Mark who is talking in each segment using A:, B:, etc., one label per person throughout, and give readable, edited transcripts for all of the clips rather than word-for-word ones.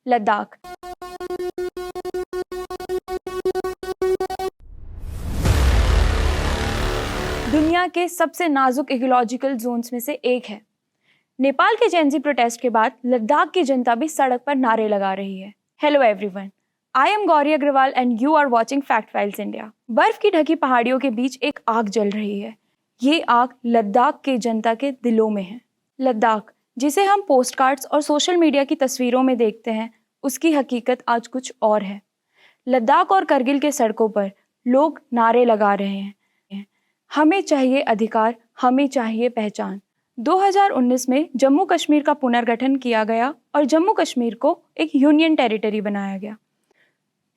A: लद्दाख। दुनिया के सबसे नाजुक इकोलॉजिकल जोन्स में से एक है। नेपाल के जेनजी प्रोटेस्ट के बाद लद्दाख की जनता भी सड़क पर नारे लगा रही है। Hello everyone, I am Gauri Agarwal and you are watching fact files India. बर्फ की ढकी पहाड़ियों के बीच एक आग जल रही है। ये आग लद्दाख के जनता के दिलों में है। लद्दाख, जिसे हम पोस्टकार्ड्स और सोशल मीडिया की तस्वीरों में देखते हैं, उसकी हकीकत आज कुछ और है। लद्दाख और करगिल के सड़कों पर लोग नारे लगा रहे हैं, हमें चाहिए अधिकार, हमें चाहिए पहचान। 2019 में जम्मू कश्मीर का पुनर्गठन किया गया और जम्मू कश्मीर को एक यूनियन टेरिटरी बनाया गया।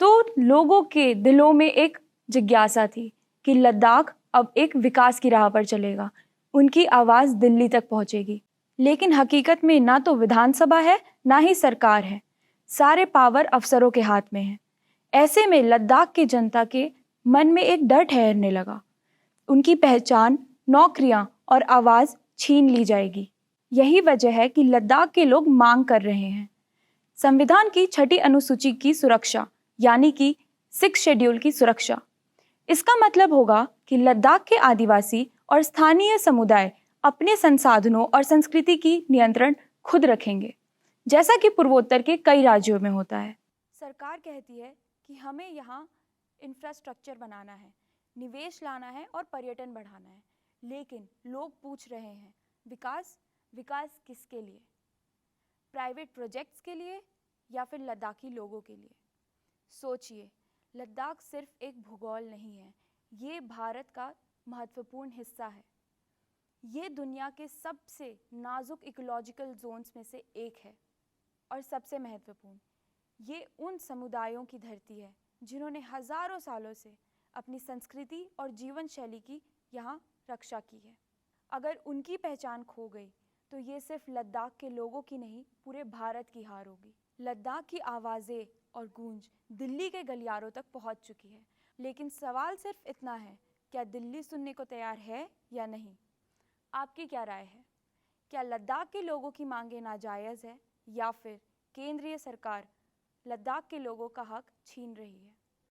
A: तो लोगों के दिलों में एक जिज्ञासा थी कि लद्दाख अब एक विकास की राह पर चलेगा, उनकी आवाज़ दिल्ली तक पहुंचेगी। लेकिन हकीकत में ना तो विधानसभा है, ना ही सरकार है। सारे पावर अफसरों के हाथ में है। ऐसे में लद्दाख की जनता के मन में एक डर ठहरने लगा। उनकी पहचान, नौकरियां और आवाज़ छीन ली जाएगी। यही वजह है कि लद्दाख के लोग मांग कर रहे हैं संविधान की 6ठी अनुसूची की सुरक्षा, यानी कि 6th शेड्यूल की सुरक्षा। इसका मतलब होगा कि लद्दाख के आदिवासी और स्थानीय समुदाय अपने संसाधनों और संस्कृति की नियंत्रण खुद रखेंगे, जैसा कि पूर्वोत्तर के कई राज्यों में होता है। सरकार कहती है कि हमें यहाँ इंफ्रास्ट्रक्चर बनाना है, निवेश लाना है और पर्यटन बढ़ाना है, लेकिन लोग पूछ रहे हैं विकास किसके लिए? प्राइवेट प्रोजेक्ट्स के लिए या फिर लद्दाखी लोगों के लिए? सोचिए, लद्दाख सिर्फ एक भूगोल नहीं है, ये भारत का महत्वपूर्ण हिस्सा है। ये दुनिया के सबसे नाजुक इकोलॉजिकल जोन्स में से एक है और सबसे महत्वपूर्ण, ये उन समुदायों की धरती है जिन्होंने हजारों सालों से अपनी संस्कृति और जीवन शैली की यहाँ रक्षा की है। अगर उनकी पहचान खो गई तो ये सिर्फ लद्दाख के लोगों की नहीं, पूरे भारत की हार होगी। लद्दाख की आवाज़ें और गूंज दिल्ली के गलियारों तक पहुँच चुकी है, लेकिन सवाल सिर्फ इतना है, क्या दिल्ली सुनने को तैयार है या नहीं? आपकी क्या राय है? क्या लद्दाख के लोगों की मांगें नाजायज़ है या फिर केंद्रीय सरकार लद्दाख के लोगों का हक छीन रही है?